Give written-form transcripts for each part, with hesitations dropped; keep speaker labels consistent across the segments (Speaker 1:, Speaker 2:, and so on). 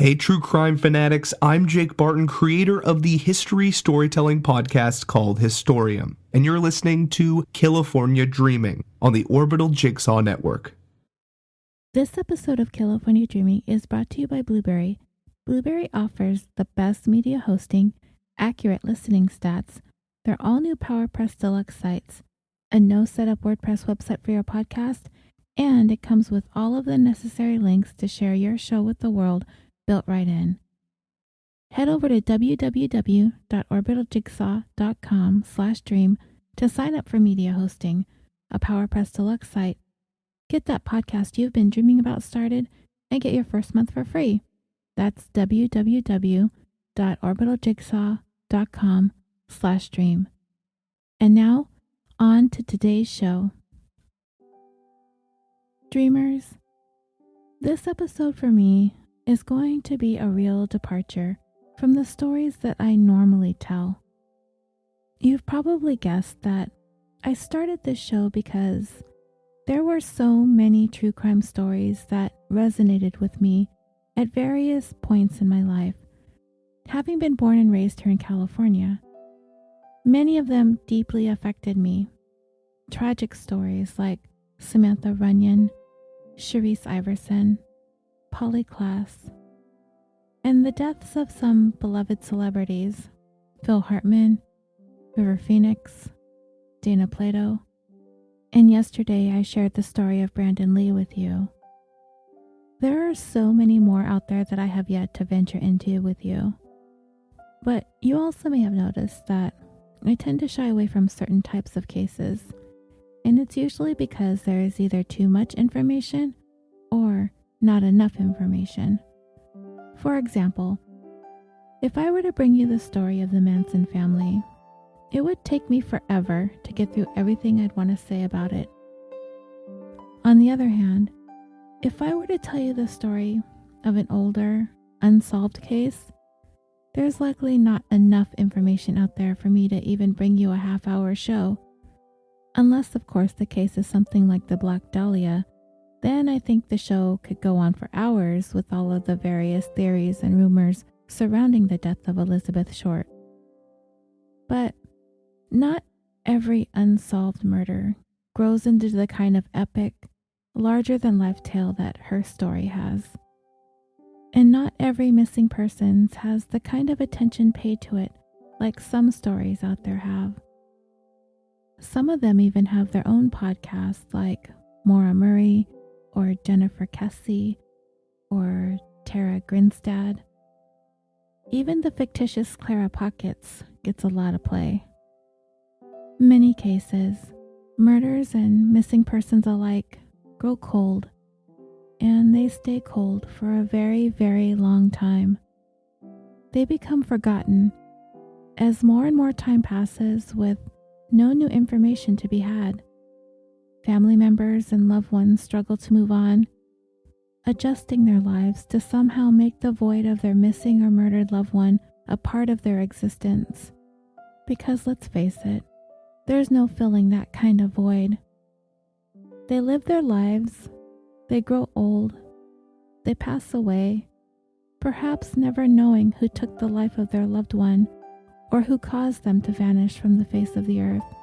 Speaker 1: Hey, true crime fanatics, I'm Jake Barton, creator of the history storytelling podcast called Historium, and you're listening to California Dreaming on the Orbital Jigsaw Network.
Speaker 2: This episode of California Dreaming is brought to you by Blubrry. Blubrry offers the best media hosting, accurate listening stats, their all-new PowerPress Deluxe sites, a no-setup WordPress website for your podcast, and it comes with all of the necessary links to share your show with the world built right in. Head over to www.orbitaljigsaw.com/dream to sign up for media hosting, a PowerPress Deluxe site. Get that podcast you've been dreaming about started and get your first month for free. That's www.orbitaljigsaw.com/dream. And now, on to today's show. Dreamers, this episode for me is going to be a real departure from the stories that I normally tell. You've probably guessed that I started this show because there were so many true crime stories that resonated with me at various points in my life. Having been born and raised here in California, many of them deeply affected me. Tragic stories like Samantha Runyon, Sharice Iverson, Polly Klaas, and the deaths of some beloved celebrities, Phil Hartman, River Phoenix, Dana Plato, and yesterday I shared the story of Brandon Lee with you. There are so many more out there that I have yet to venture into with you. But you also may have noticed that I tend to shy away from certain types of cases, and it's usually because there is either too much information or not enough information. For example, if I were to bring you the story of the Manson family, it would take me forever to get through everything I'd want to say about it. On the other hand, if I were to tell you the story of an older, unsolved case, there's likely not enough information out there for me to even bring you a half-hour show. Unless, of course, the case is something like the Black Dahlia, then I think the show could go on for hours with all of the various theories and rumors surrounding the death of Elizabeth Short. But not every unsolved murder grows into the kind of epic, larger-than-life tale that her story has. And not every missing person has the kind of attention paid to it like some stories out there have. Some of them even have their own podcasts like Maura Murray or Jennifer Kesse or Tara Grinstad. Even the fictitious Clara Pockets gets a lot of play. Many cases, murders and missing persons alike, grow cold, and they stay cold for a very, very long time. They become forgotten as more and more time passes with no new information to be had. Family members and loved ones struggle to move on, adjusting their lives to somehow make the void of their missing or murdered loved one a part of their existence. Because let's face it, there's no filling that kind of void. They live their lives, they grow old, they pass away, perhaps never knowing who took the life of their loved one or who caused them to vanish from the face of the earth.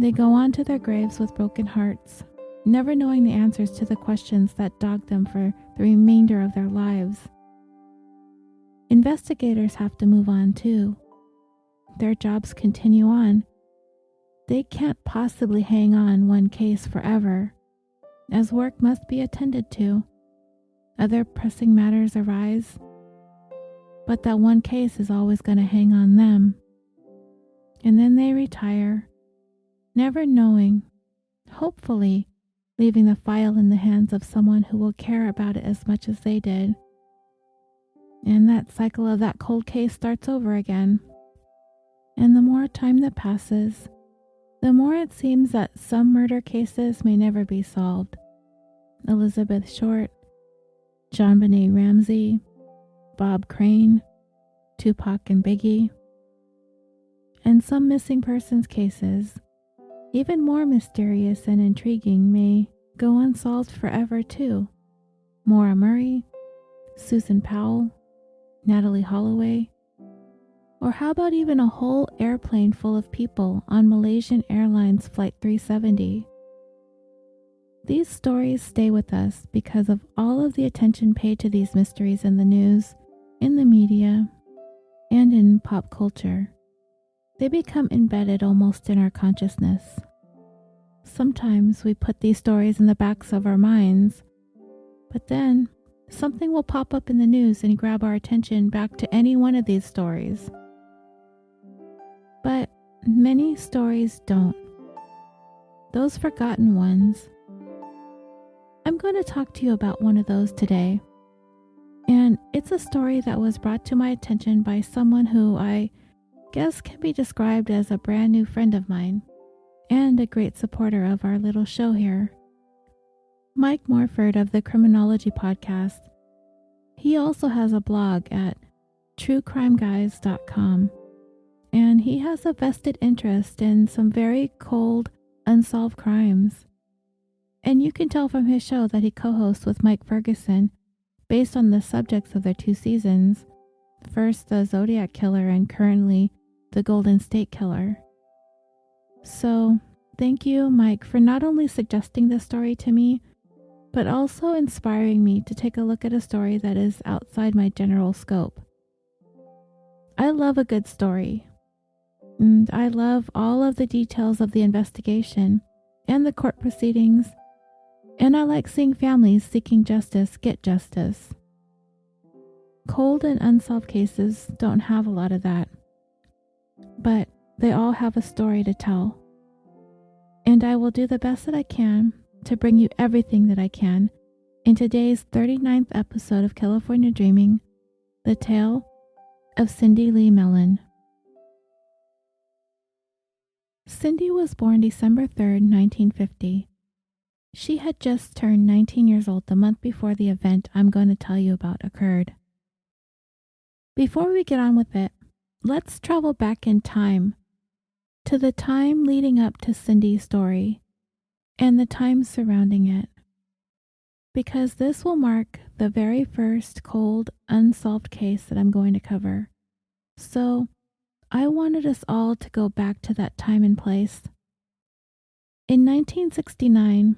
Speaker 2: They go on to their graves with broken hearts, never knowing the answers to the questions that dog them for the remainder of their lives. Investigators have to move on too. Their jobs continue on. They can't possibly hang on one case forever, as work must be attended to. Other pressing matters arise, but that one case is always going to hang on them. And then they retire, never knowing, hopefully leaving the file in the hands of someone who will care about it as much as they did. And that cycle of that cold case starts over again. And the more time that passes, the more it seems that some murder cases may never be solved. Elizabeth Short, John Benet Ramsey, Bob Crane, Tupac and Biggie. And some missing persons cases, even more mysterious and intriguing, may go unsolved forever too. Maura Murray, Susan Powell, Natalie Holloway, or how about even a whole airplane full of people on Malaysian Airlines Flight 370? These stories stay with us because of all of the attention paid to these mysteries in the news, in the media, and in pop culture. They become embedded almost in our consciousness. Sometimes we put these stories in the backs of our minds, but then something will pop up in the news and grab our attention back to any one of these stories. But many stories don't. Those forgotten ones. I'm going to talk to you about one of those today. And it's a story that was brought to my attention by someone who I guess can be described as a brand new friend of mine and a great supporter of our little show here. Mike Morford of the Criminology Podcast. He also has a blog at truecrimeguys.com, and he has a vested interest in some very cold, unsolved crimes. And you can tell from his show that he co-hosts with Mike Ferguson based on the subjects of their 2 seasons, first the Zodiac Killer and currently the Golden State Killer. So, thank you, Mike, for not only suggesting this story to me, but also inspiring me to take a look at a story that is outside my general scope. I love a good story, and I love all of the details of the investigation and the court proceedings, and I like seeing families seeking justice get justice. Cold and unsolved cases don't have a lot of that, but they all have a story to tell. And I will do the best that I can to bring you everything that I can in today's 39th episode of California Dreaming, the tale of Cindy Lee Mellin. Cindy was born December 3rd, 1950. She had just turned 19 years old the month before the event I'm going to tell you about occurred. Before we get on with it, let's travel back in time to the time leading up to Cindy's story and the time surrounding it, because this will mark the very first cold, unsolved case that I'm going to cover. So, I wanted us all to go back to that time and place. In 1969,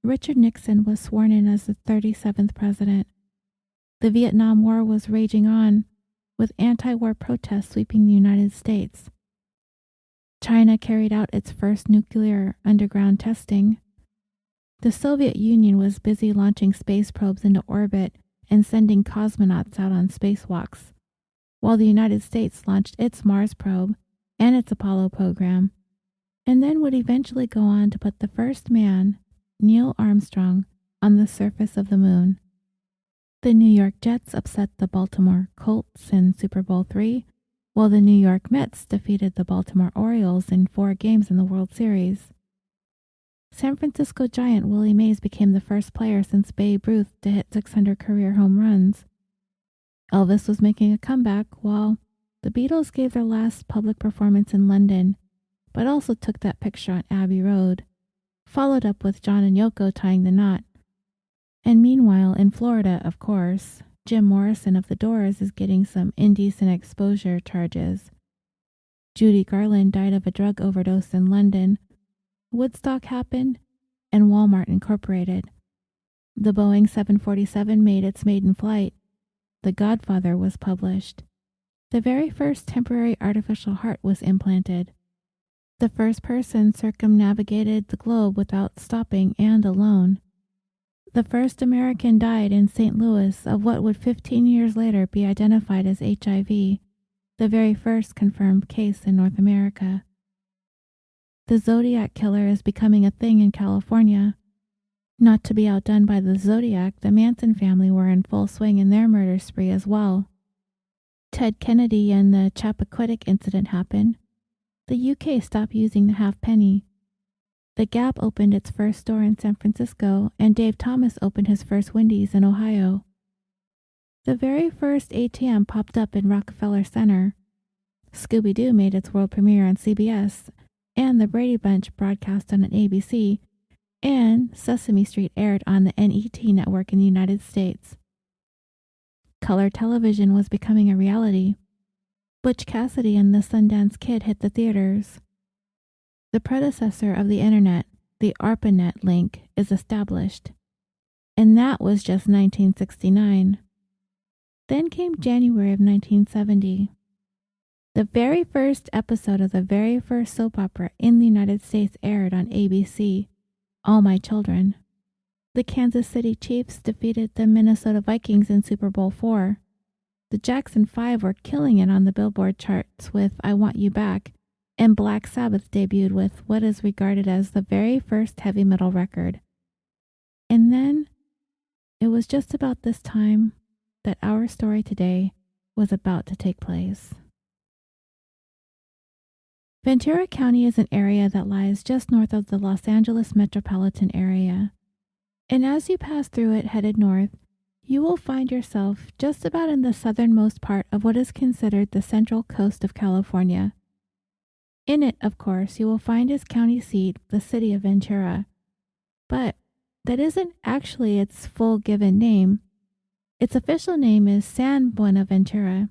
Speaker 2: Richard Nixon was sworn in as the 37th president. The Vietnam War was raging on, with anti-war protests sweeping the United States. China carried out its first nuclear underground testing. The Soviet Union was busy launching space probes into orbit and sending cosmonauts out on spacewalks, while the United States launched its Mars probe and its Apollo program, and then would eventually go on to put the first man, Neil Armstrong, on the surface of the moon. The New York Jets upset the Baltimore Colts in Super Bowl III, while the New York Mets defeated the Baltimore Orioles in 4 games in the World Series. San Francisco Giant Willie Mays became the first player since Babe Ruth to hit 600 career home runs. Elvis was making a comeback, while the Beatles gave their last public performance in London, but also took that picture on Abbey Road, followed up with John and Yoko tying the knot. And meanwhile, in Florida, of course, Jim Morrison of The Doors is getting some indecent exposure charges. Judy Garland died of a drug overdose in London. Woodstock happened, and Walmart Incorporated. The Boeing 747 made its maiden flight. The Godfather was published. The very first temporary artificial heart was implanted. The first person circumnavigated the globe without stopping and alone. The first American died in St. Louis of what would 15 years later be identified as HIV, the very first confirmed case in North America. The Zodiac Killer is becoming a thing in California. Not to be outdone by the Zodiac, the Manson family were in full swing in their murder spree as well. Ted Kennedy and the Chappaquiddick incident happened. The UK stopped using the halfpenny. The Gap opened its first store in San Francisco, and Dave Thomas opened his first Wendy's in Ohio. The very first ATM popped up in Rockefeller Center. Scooby-Doo made its world premiere on CBS, and The Brady Bunch broadcast on an ABC, and Sesame Street aired on the NET network in the United States. color television was becoming a reality. Butch Cassidy and the Sundance Kid hit the theaters. The predecessor of the internet, the ARPANET link, is established. And that was just 1969. Then came January of 1970. The very first episode of the very first soap opera in the United States aired on ABC, All My Children. The Kansas City Chiefs defeated the Minnesota Vikings in Super Bowl IV. The Jackson 5 were killing it on the Billboard charts with I Want You Back, and Black Sabbath debuted with what is regarded as the very first heavy metal record. And then, it was just about this time that our story today was about to take place. Ventura County is an area that lies just north of the Los Angeles metropolitan area. And as you pass through it headed north, you will find yourself just about in the southernmost part of what is considered the central coast of California. In it, of course, you will find its county seat, the city of Ventura. But that isn't actually its full given name. Its official name is San Buenaventura,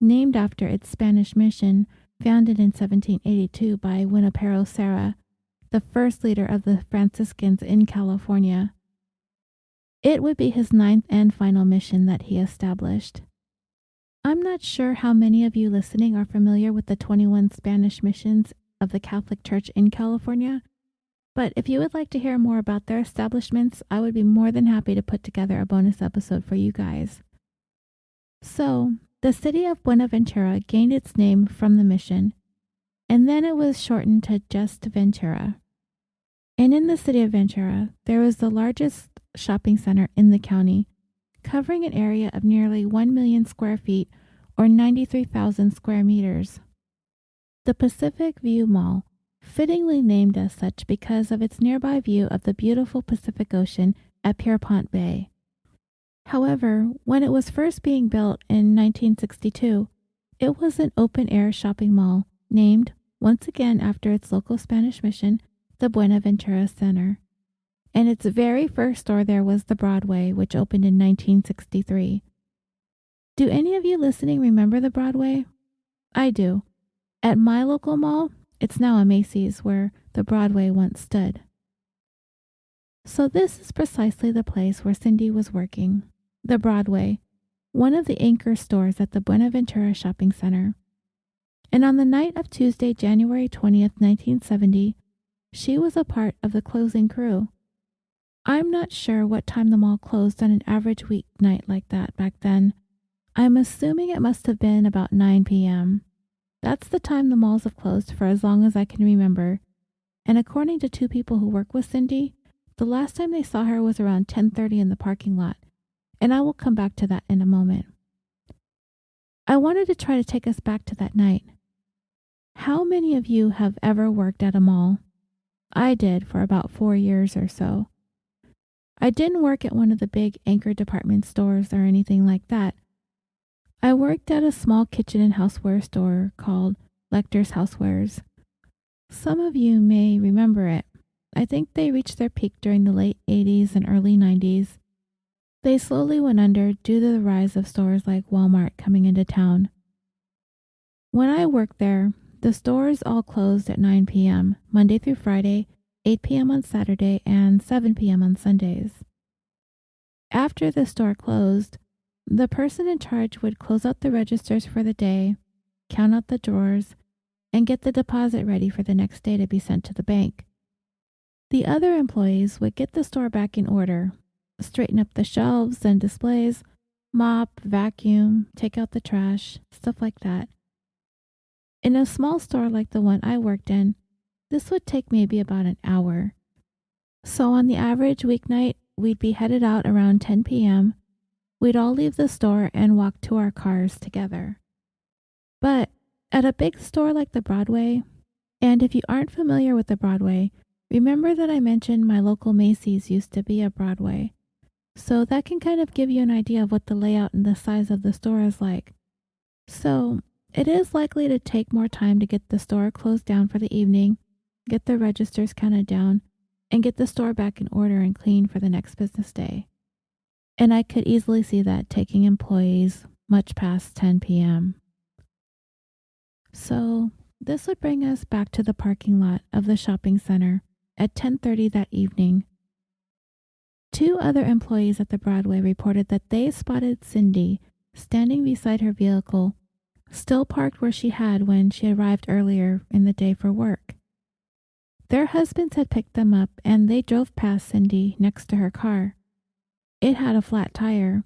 Speaker 2: named after its Spanish mission, founded in 1782 by Junipero Serra, the first leader of the Franciscans in California. It would be his 9th and final mission that he established. I'm not sure how many of you listening are familiar with the 21 Spanish missions of the Catholic Church in California, but if you would like to hear more about their establishments, I would be more than happy to put together a bonus episode for you guys. So, the city of Buenaventura gained its name from the mission, and then it was shortened to just Ventura. And in the city of Ventura, there was the largest shopping center in the county, covering an area of nearly 1 million square feet or 93,000 square meters. The Pacific View Mall, fittingly named as such because of its nearby view of the beautiful Pacific Ocean at Pierpont Bay. However, when it was first being built in 1962, it was an open-air shopping mall named, once again after its local Spanish mission, the Buenaventura Center. And its very first store there was the Broadway, which opened in 1963. Do any of you listening remember the Broadway? I do. At my local mall, it's now a Macy's where the Broadway once stood. So this is precisely the place where Cindy was working, the Broadway, one of the anchor stores at the Buenaventura Shopping Center. And on the night of Tuesday, January 20th, 1970, she was a part of the closing crew. I'm not sure what time the mall closed on an average weeknight like that back then. I'm assuming it must have been about 9 p.m. That's the time the malls have closed for as long as I can remember. And according to 2 people who work with Cindy, the last time they saw her was around 10:30 in the parking lot. And I will come back to that in a moment. I wanted to try to take us back to that night. How many of you have ever worked at a mall? I did for about 4 years or so. I didn't work at one of the big anchor department stores or anything like that. I worked at a small kitchen and houseware store called Lecter's Housewares. Some of you may remember it. I think they reached their peak during the late 80s and early 90s. They slowly went under due to the rise of stores like Walmart coming into town. When I worked there, the stores all closed at 9 p.m., Monday through Friday, 8 p.m. on Saturday, and 7 p.m. on Sundays. After the store closed, the person in charge would close out the registers for the day, count out the drawers, and get the deposit ready for the next day to be sent to the bank. The other employees would get the store back in order, straighten up the shelves and displays, mop, vacuum, take out the trash, stuff like that. In a small store like the one I worked in, this would take maybe about an hour. So on the average weeknight, we'd be headed out around 10 p.m. We'd all leave the store and walk to our cars together. But at a big store like the Broadway, and if you aren't familiar with the Broadway, remember that I mentioned my local Macy's used to be a Broadway. So that can kind of give you an idea of what the layout and the size of the store is like. So it is likely to take more time to get the store closed down for the evening, get the registers counted down, and get the store back in order and clean for the next business day. and I could easily see that taking employees much past 10 p.m. So this would bring us back to the parking lot of the shopping center at 10:30 that evening. 2 other employees at the Broadway reported that they spotted Cindy standing beside her vehicle, still parked where she had when she arrived earlier in the day for work. Their husbands had picked them up and they drove past Cindy next to her car. It had a flat tire,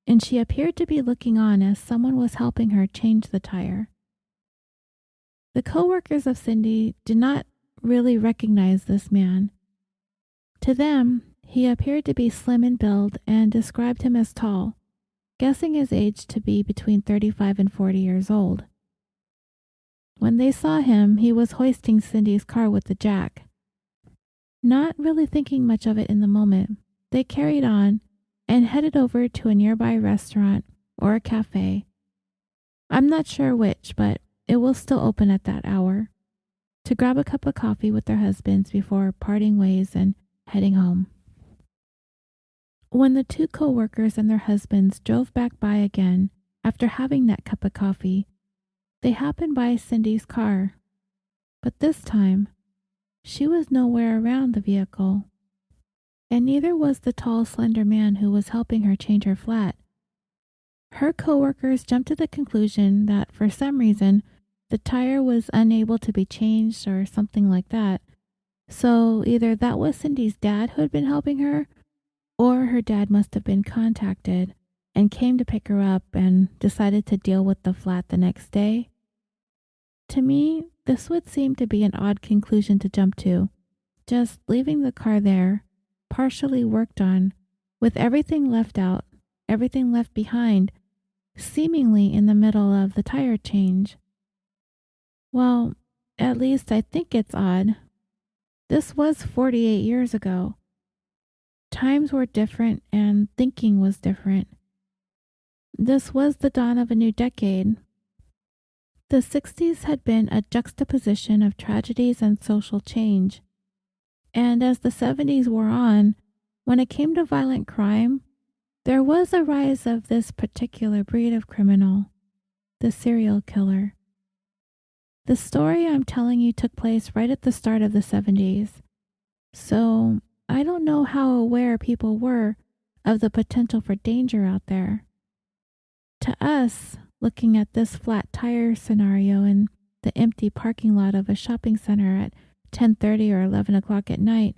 Speaker 2: and she appeared to be looking on as someone was helping her change the tire. The co-workers of Cindy did not really recognize this man. To them, he appeared to be slim in build and described him as tall, guessing his age to be between 35 and 40 years old. When they saw him, he was hoisting Cindy's car with the jack. Not really thinking much of it in the moment, they carried on and headed over to a nearby restaurant or a cafe. I'm not sure which, but it was still open at that hour, to grab a cup of coffee with their husbands before parting ways and heading home. When the 2 co-workers and their husbands drove back by again after having that cup of coffee, they happened by Cindy's car, but this time, she was nowhere around the vehicle, and neither was the tall, slender man who was helping her change her flat. Her co-workers jumped to the conclusion that for some reason, the tire was unable to be changed or something like that, so either that was Cindy's dad who had been helping her, or her dad must have been contacted and came to pick her up and decided to deal with the flat the next day. To me, this would seem to be an odd conclusion to jump to, just leaving the car there, partially worked on, with everything left out, everything left behind, seemingly in the middle of the tire change. Well, at least I think it's odd. This was 48 years ago. Times were different and thinking was different. This was the dawn of a new decade. The 60s had been a juxtaposition of tragedies and social change. And as the 70s wore on, when it came to violent crime, there was a rise of this particular breed of criminal, the serial killer. The story I'm telling you took place right at the start of the 70s. So I don't know how aware people were of the potential for danger out there. To us, looking at this flat tire scenario in the empty parking lot of a shopping center at 10:30 or 11 o'clock at night,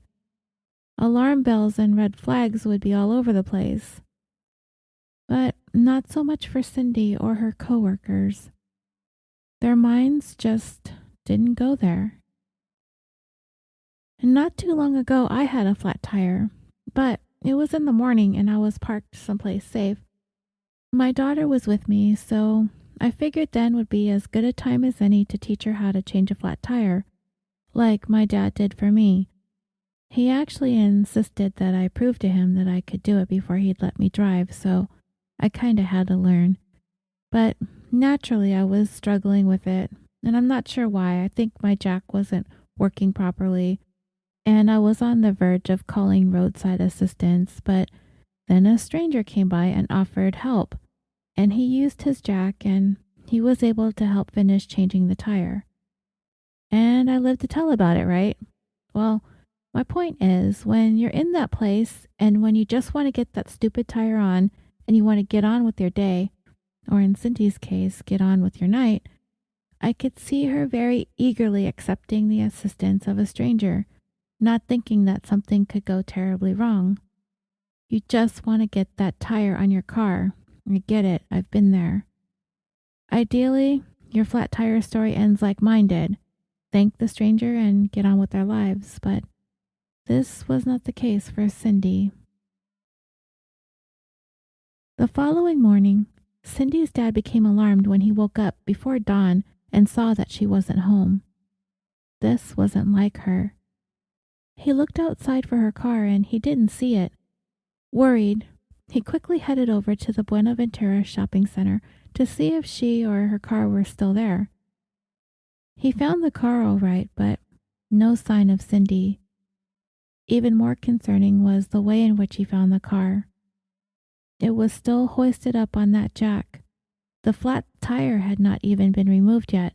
Speaker 2: alarm bells and red flags would be all over the place. But not so much for Cindy or her coworkers. Their minds just didn't go there. And not too long ago, I had a flat tire, but it was in the morning and I was parked someplace safe. My daughter was with me, so I figured then would be as good a time as any to teach her how to change a flat tire, like my dad did for me. He actually insisted that I prove to him that I could do it before he'd let me drive, so I kinda had to learn. But naturally, I was struggling with it, and I'm not sure why. I think my jack wasn't working properly, and I was on the verge of calling roadside assistance, but then a stranger came by and offered help, and he used his jack, and he was able to help finish changing the tire. And I lived to tell about it, right? Well, my point is, when you're in that place, and when you just want to get that stupid tire on, and you want to get on with your day, or in Cindy's case, get on with your night, I could see her very eagerly accepting the assistance of a stranger, not thinking that something could go terribly wrong. You just want to get that tire on your car. I get it. I've been there. Ideally, your flat tire story ends like mine did. Thank the stranger and get on with their lives, but this was not the case for Cindy. The following morning, Cindy's dad became alarmed when he woke up before dawn and saw that she wasn't home. This wasn't like her. He looked outside for her car and he didn't see it. Worried, he quickly headed over to the Buenaventura Shopping Center to see if she or her car were still there. He found the car all right, but no sign of Cindy. Even more concerning was the way in which he found the car. It was still hoisted up on that jack. The flat tire had not even been removed yet,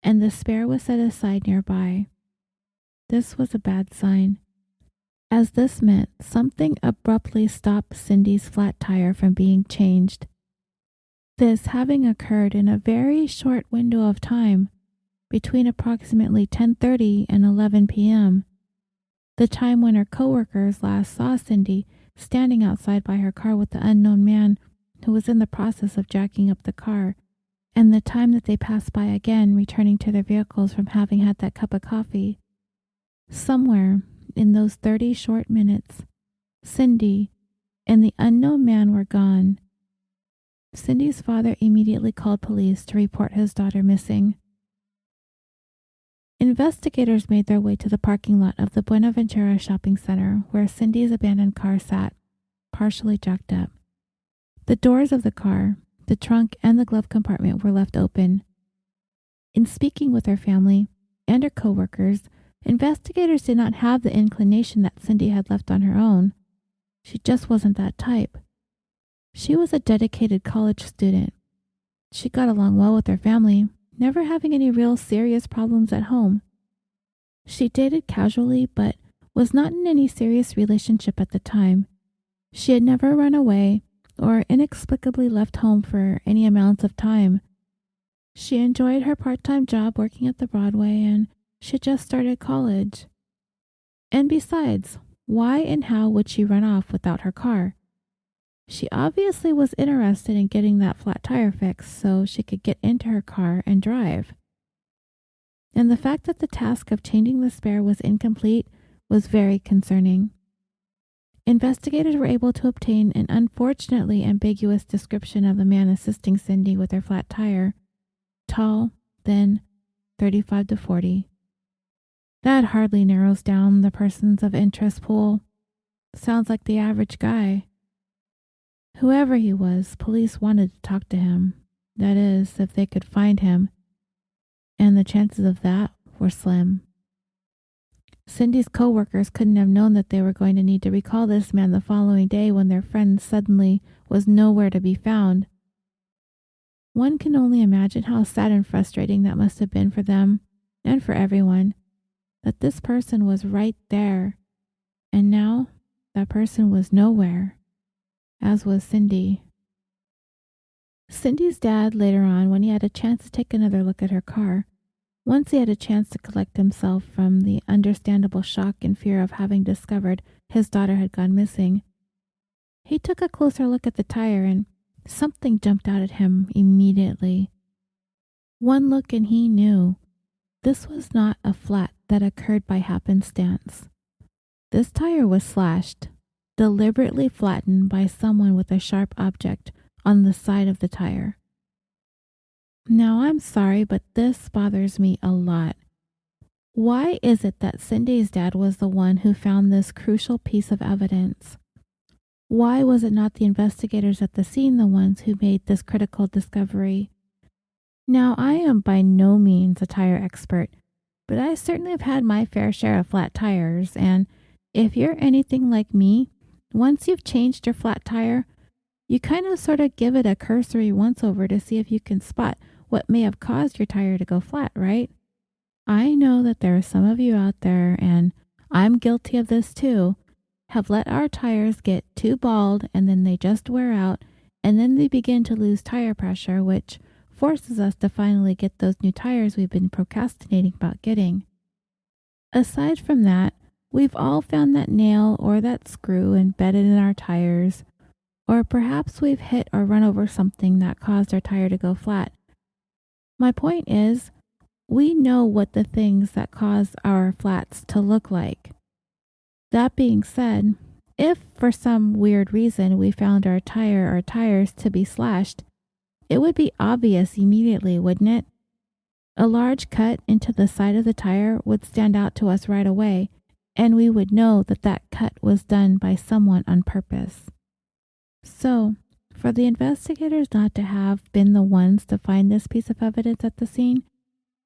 Speaker 2: and the spare was set aside nearby. This was a bad sign, as this meant something abruptly stopped Cindy's flat tire from being changed. This having occurred in a very short window of time, between approximately 10:30 and 11 p.m., the time when her coworkers last saw Cindy standing outside by her car with the unknown man who was in the process of jacking up the car, and the time that they passed by again returning to their vehicles from having had that cup of coffee. Somewhere in those 30 short minutes, Cindy and the unknown man were gone. Cindy's father immediately called police to report his daughter missing. Investigators made their way to the parking lot of the Buenaventura Shopping Center where Cindy's abandoned car sat, partially jacked up. The doors of the car, the trunk, and the glove compartment were left open. In speaking with her family and her coworkers, investigators did not have the inclination that Cindy had left on her own. She just wasn't that type. She was a dedicated college student. She got along well with her family, never having any real serious problems at home. She dated casually, but was not in any serious relationship at the time. She had never run away or inexplicably left home for any amounts of time. She enjoyed her part-time job working at the Broadway, and she just started college. And besides, why and how would she run off without her car? She obviously was interested in getting that flat tire fixed so she could get into her car and drive. And the fact that the task of changing the spare was incomplete was very concerning. Investigators were able to obtain an unfortunately ambiguous description of the man assisting Cindy with her flat tire. Tall, thin, 35 to 40. That hardly narrows down the persons of interest pool. Sounds like the average guy. Whoever he was, police wanted to talk to him. That is, if they could find him. And the chances of that were slim. Cindy's co-workers couldn't have known that they were going to need to recall this man the following day when their friend suddenly was nowhere to be found. One can only imagine how sad and frustrating that must have been for them, and for everyone, that this person was right there, and now that person was nowhere, as was Cindy. Cindy's dad later on, when he had a chance to take another look at her car, once he had a chance to collect himself from the understandable shock and fear of having discovered his daughter had gone missing, he took a closer look at the tire and something jumped out at him immediately. One look and he knew this was not a flat that occurred by happenstance. This tire was slashed, deliberately flattened by someone with a sharp object on the side of the tire. Now, I'm sorry, but this bothers me a lot. Why is it that Cindy's dad was the one who found this crucial piece of evidence? Why was it not the investigators at the scene the ones who made this critical discovery? Now, I am by no means a tire expert, but I certainly have had my fair share of flat tires, and if you're anything like me, once you've changed your flat tire, you kind of sort of give it a cursory once-over to see if you can spot what may have caused your tire to go flat, right? I know that there are some of you out there, and I'm guilty of this too, have let our tires get too bald and then they just wear out, and then they begin to lose tire pressure, which forces us to finally get those new tires we've been procrastinating about getting. Aside from that, we've all found that nail or that screw embedded in our tires, or perhaps we've hit or run over something that caused our tire to go flat. My point is, we know what the things that cause our flats to look like. That being said, if for some weird reason we found our tire or tires to be slashed, it would be obvious immediately, wouldn't it? A large cut into the side of the tire would stand out to us right away, and we would know that that cut was done by someone on purpose. So, for the investigators not to have been the ones to find this piece of evidence at the scene,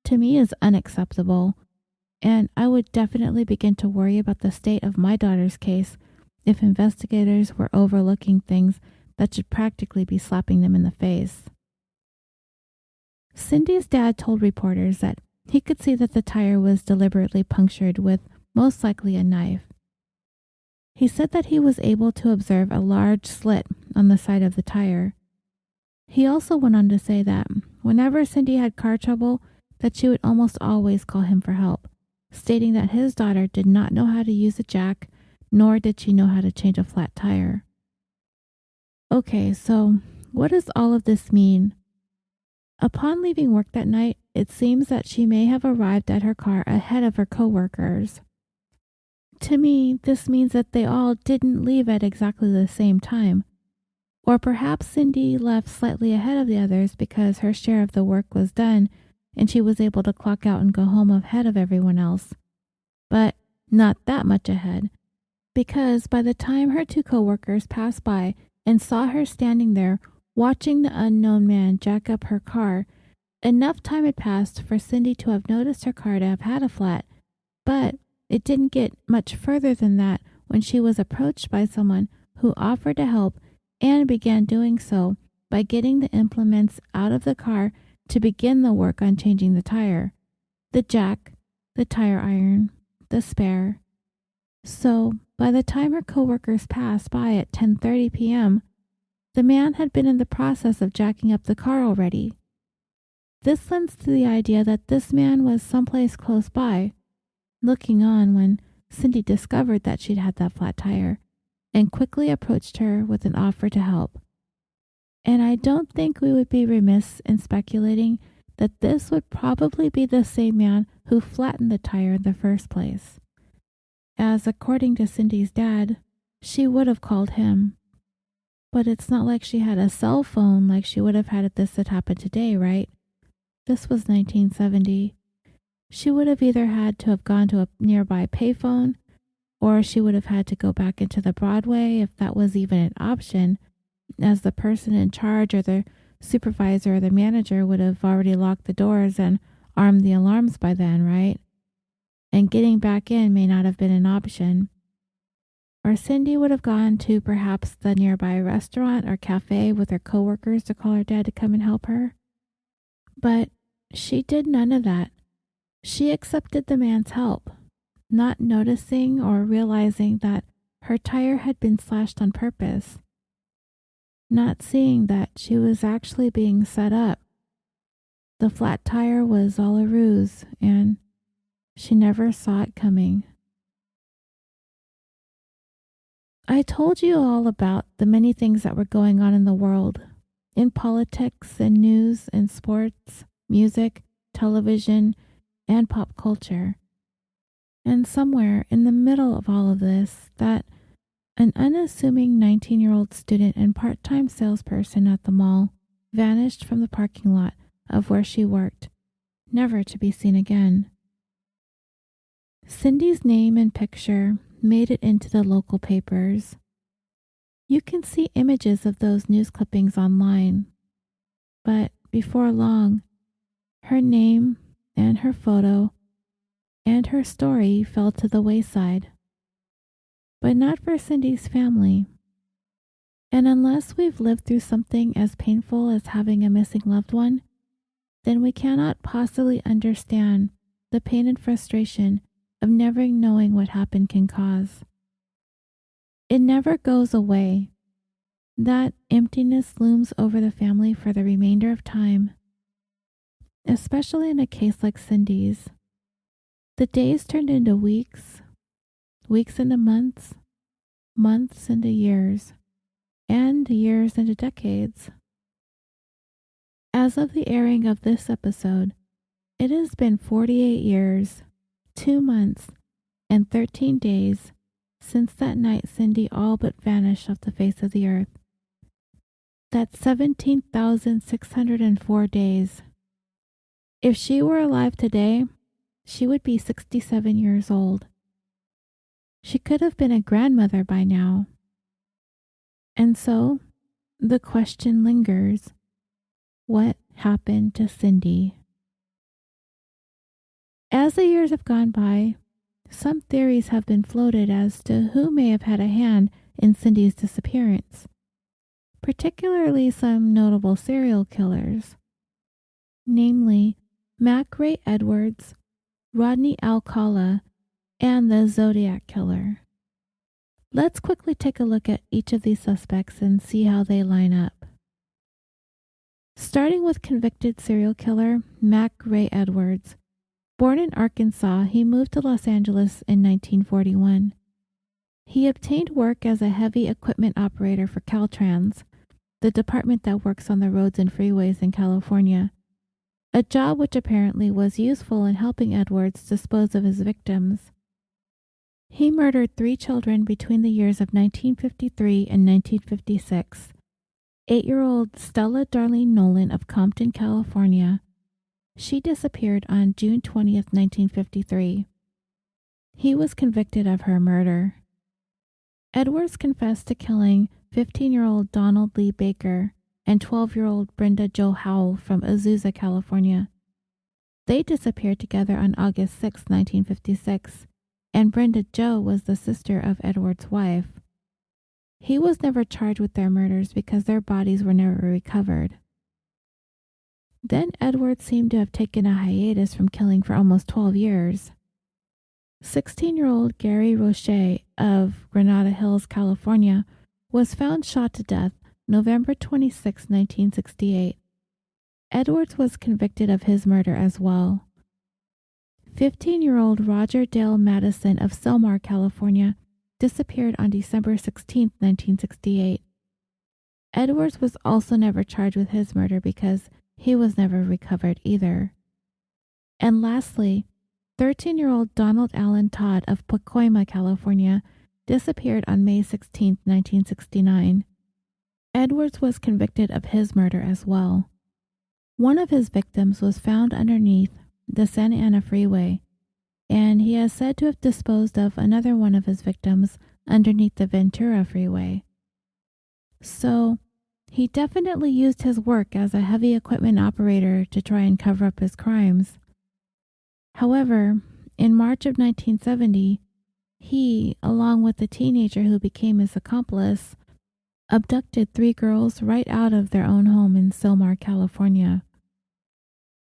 Speaker 2: to me is unacceptable, and I would definitely begin to worry about the state of my daughter's case if investigators were overlooking things that should practically be slapping them in the face. Cindy's dad told reporters that he could see that the tire was deliberately punctured with most likely a knife. He said that he was able to observe a large slit on the side of the tire. He also went on to say that whenever Cindy had car trouble, that she would almost always call him for help, stating that his daughter did not know how to use a jack, nor did she know how to change a flat tire. Okay, so what does all of this mean? Upon leaving work that night, it seems that she may have arrived at her car ahead of her coworkers. To me, this means that they all didn't leave at exactly the same time. Or perhaps Cindy left slightly ahead of the others because her share of the work was done and she was able to clock out and go home ahead of everyone else. But not that much ahead, because by the time her two coworkers passed by and saw her standing there watching the unknown man jack up her car, enough time had passed for Cindy to have noticed her car to have had a flat, but it didn't get much further than that when she was approached by someone who offered to help and began doing so by getting the implements out of the car to begin the work on changing the tire, the jack, the tire iron, the spare. So, by the time her coworkers passed by at 10:30 p.m., the man had been in the process of jacking up the car already. This lends to the idea that this man was someplace close by, looking on when Cindy discovered that she'd had that flat tire, and quickly approached her with an offer to help. And I don't think we would be remiss in speculating that this would probably be the same man who flattened the tire in the first place, as according to Cindy's dad, she would have called him. But it's not like she had a cell phone like she would have had if this had happened today, right? This was 1970. She would have either had to have gone to a nearby payphone, or she would have had to go back into the Broadway if that was even an option, as the person in charge or the supervisor or the manager would have already locked the doors and armed the alarms by then, right? And getting back in may not have been an option. Or Cindy would have gone to perhaps the nearby restaurant or cafe with her coworkers to call her dad to come and help her. But she did none of that. She accepted the man's help, not noticing or realizing that her tire had been slashed on purpose, not seeing that she was actually being set up. The flat tire was all a ruse, and she never saw it coming. I told you all about the many things that were going on in the world, in politics and news and sports, music, television, and pop culture. And somewhere in the middle of all of this, that an unassuming 19-year-old student and part-time salesperson at the mall vanished from the parking lot of where she worked, never to be seen again. Cindy's name and picture made it into the local papers. You can see images of those news clippings online, but before long, her name and her photo and her story fell to the wayside. But not for Cindy's family. And unless we've lived through something as painful as having a missing loved one, then we cannot possibly understand the pain and frustration of never knowing what happened can cause. It never goes away. That emptiness looms over the family for the remainder of time, especially in a case like Cindy's. The days turned into weeks, weeks into months, months into years, and years into decades. As of the airing of this episode, it has been 48 years, 2 months, and 13 days since that night Cindy all but vanished off the face of the earth. That's 17,604 days. If she were alive today, she would be 67 years old. She could have been a grandmother by now. And so, the question lingers, what happened to Cindy? As the years have gone by, some theories have been floated as to who may have had a hand in Cindy's disappearance. particularly some notable serial killers, namely Mac Ray Edwards, Rodney Alcala, and the Zodiac Killer. Let's quickly take a look at each of these suspects and see how they line up. Starting with convicted serial killer Mac Ray Edwards. Born in Arkansas, he moved to Los Angeles in 1941. He obtained work as a heavy equipment operator for Caltrans, the department that works on the roads and freeways in California, a job which apparently was useful in helping Edwards dispose of his victims. He murdered 3 children between the years of 1953 and 1956. 8-year-old Stella Darlene Nolan of Compton, California. She disappeared on June 20th, 1953. He was convicted of her murder. Edwards confessed to killing 15-year-old Donald Lee Baker and 12-year-old Brenda Jo Howell from Azusa, California. They disappeared together on August 6, 1956, and Brenda Jo was the sister of Edwards' wife. He was never charged with their murders because their bodies were never recovered. Then Edwards seemed to have taken a hiatus from killing for almost 12 years. 16-year-old Gary Roche of Granada Hills, California, was found shot to death November 26, 1968. Edwards was convicted of his murder as well. 15-year-old Roger Dale Madison of Selmar, California, disappeared on December 16, 1968. Edwards was also never charged with his murder because he was never recovered either. And lastly, 13-year-old Donald Allen Todd of Pacoima, California, disappeared on May 16, 1969. Edwards was convicted of his murder as well. One of his victims was found underneath the Santa Ana Freeway, and he is said to have disposed of another one of his victims underneath the Ventura Freeway. So, he definitely used his work as a heavy equipment operator to try and cover up his crimes. However, in March of 1970, he, along with the teenager who became his accomplice, abducted 3 girls right out of their own home in Selmar, California.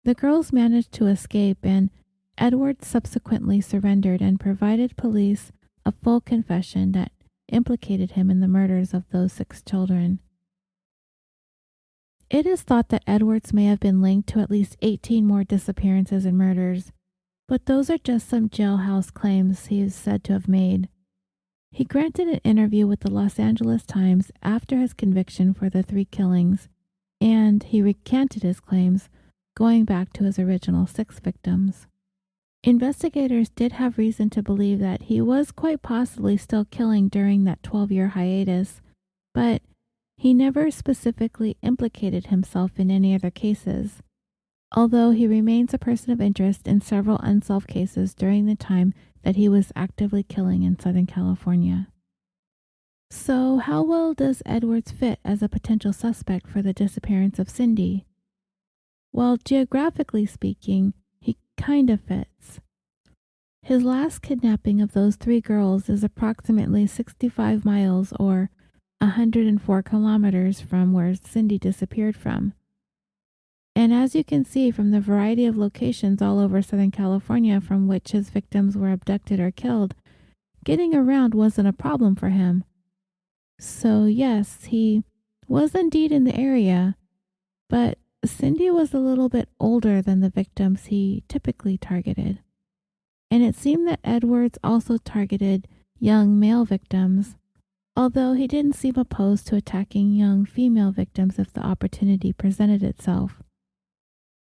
Speaker 2: The girls managed to escape, and Edwards subsequently surrendered and provided police a full confession that implicated him in the murders of those 6 children. It is thought that Edwards may have been linked to at least 18 more disappearances and murders, but those are just some jailhouse claims he is said to have made. He granted an interview with the Los Angeles Times after his conviction for the 3 killings, and he recanted his claims, going back to his original 6 victims. Investigators did have reason to believe that he was quite possibly still killing during that 12-year hiatus, but he never specifically implicated himself in any other cases, although he remains a person of interest in several unsolved cases during the time that he was actively killing in Southern California. So, how well does Edwards fit as a potential suspect for the disappearance of Cindy? Well, geographically speaking, he kind of fits. His last kidnapping of those 3 girls is approximately 65 miles or 104 kilometers from where Cindy disappeared from. And as you can see from the variety of locations all over Southern California from which his victims were abducted or killed, getting around wasn't a problem for him. So yes, he was indeed in the area, but Cindy was a little bit older than the victims he typically targeted. And it seemed that Edwards also targeted young male victims, although he didn't seem opposed to attacking young female victims if the opportunity presented itself.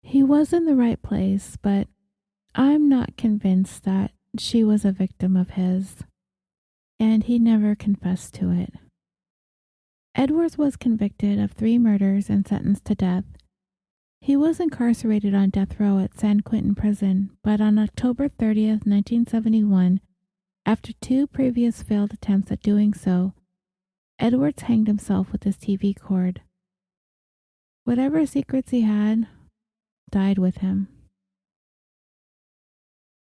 Speaker 2: He was in the right place, but I'm not convinced that she was a victim of his, and he never confessed to it. Edwards was convicted of 3 murders and sentenced to death. He was incarcerated on death row at San Quentin Prison, but on October 30th, 1971, after 2 previous failed attempts at doing so, Edwards hanged himself with his TV cord. Whatever secrets he had died with him.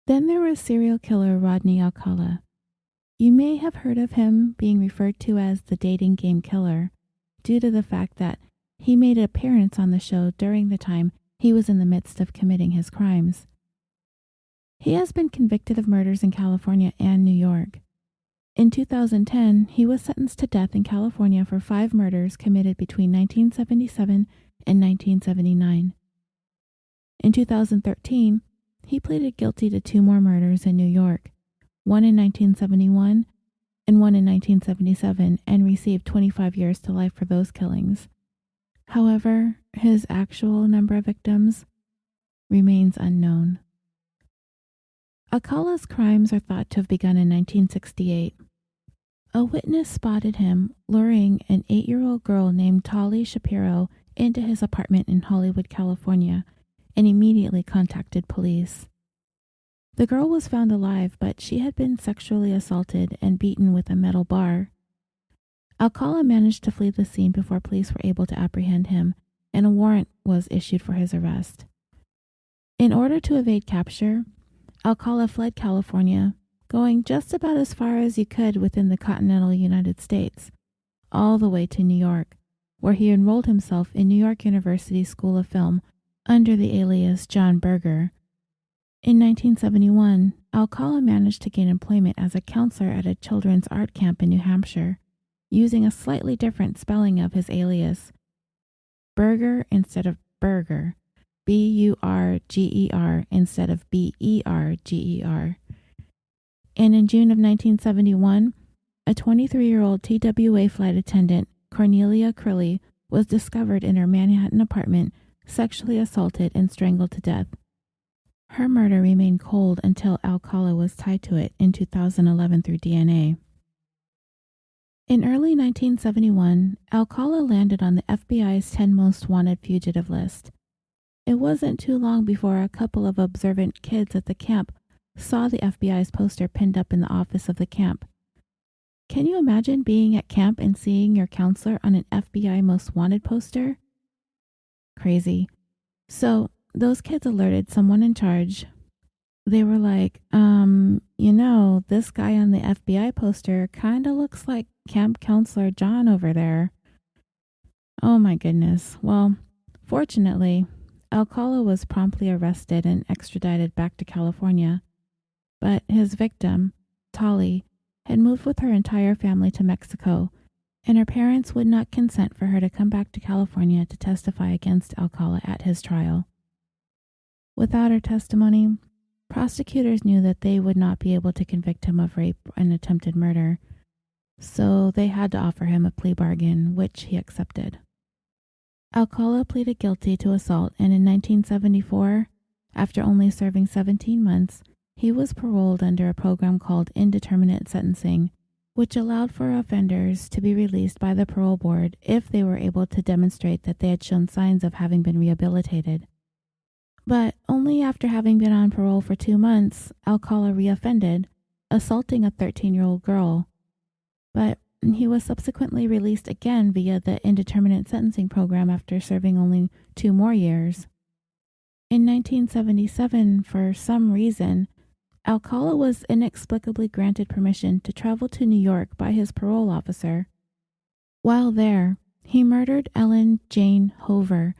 Speaker 2: Then there was serial killer Rodney Alcala. You may have heard of him being referred to as the dating game killer. due to the fact that he made an appearance on the show during the time he was in the midst of committing his crimes. He has been convicted of murders in California and New York. In 2010, he was sentenced to death in California for 5 murders committed between 1977 and 1979. In 2013, he pleaded guilty to 2 more murders in New York, one in 1971 and one in 1977, and received 25 years to life for those killings. However, his actual number of victims remains unknown. Alcala's crimes are thought to have begun in 1968. A witness spotted him luring an 8-year-old girl named Tali Shapiro into his apartment in Hollywood, California, and immediately contacted police. The girl was found alive, but she had been sexually assaulted and beaten with a metal bar. Alcala managed to flee the scene before police were able to apprehend him, and a warrant was issued for his arrest. In order to evade capture, Alcala fled California, going just about as far as he could within the continental United States, all the way to New York, where he enrolled himself in New York University School of Film under the alias John Berger. In 1971, Alcala managed to gain employment as a counselor at a children's art camp in New Hampshire, using a slightly different spelling of his alias, Berger instead of Berger, Burger instead of Berger. And in June of 1971, a 23-year-old TWA flight attendant, Cornelia Crilly, was discovered in her Manhattan apartment, sexually assaulted and strangled to death. Her murder remained cold until Alcala was tied to it in 2011 through DNA. In early 1971, Alcala landed on the FBI's 10 most wanted fugitive list. It wasn't too long before a couple of observant kids at the camp saw the FBI's poster pinned up in the office of the camp. Can you imagine being at camp and seeing your counselor on an FBI most wanted poster? Crazy. So those kids alerted someone in charge. They were like, this guy on the FBI poster kind of looks like camp counselor John over there. Oh my goodness. Well, fortunately, Alcala was promptly arrested and extradited back to California. But his victim, Tali, had moved with her entire family to Mexico, and her parents would not consent for her to come back to California to testify against Alcala at his trial. Without her testimony, prosecutors knew that they would not be able to convict him of rape and attempted murder, so they had to offer him a plea bargain, which he accepted. Alcala pleaded guilty to assault, and in 1974, after only serving 17 months, he was paroled under a program called indeterminate sentencing, which allowed for offenders to be released by the parole board if they were able to demonstrate that they had shown signs of having been rehabilitated. But only after having been on parole for 2 months, Alcala reoffended, assaulting a 13-year-old girl. But he was subsequently released again via the indeterminate sentencing program after serving only 2 more years. In 1977, for some reason, Alcala was inexplicably granted permission to travel to New York by his parole officer. While there, he murdered Ellen Jane Hoover,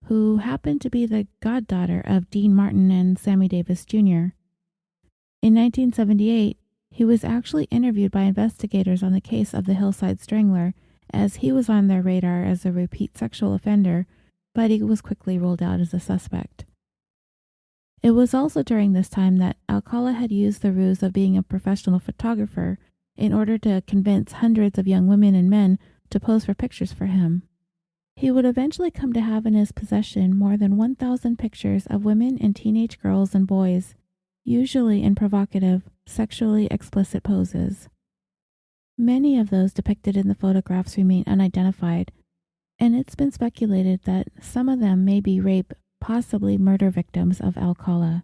Speaker 2: who happened to be the goddaughter of Dean Martin and Sammy Davis Jr. In 1978, he was actually interviewed by investigators on the case of the Hillside Strangler, as he was on their radar as a repeat sexual offender, but he was quickly ruled out as a suspect. It was also during this time that Alcala had used the ruse of being a professional photographer in order to convince hundreds of young women and men to pose for pictures for him. He would eventually come to have in his possession more than 1,000 pictures of women and teenage girls and boys, usually in provocative, sexually explicit poses. Many of those depicted in the photographs remain unidentified, and it's been speculated that some of them may be rape, possibly murder victims of Alcala.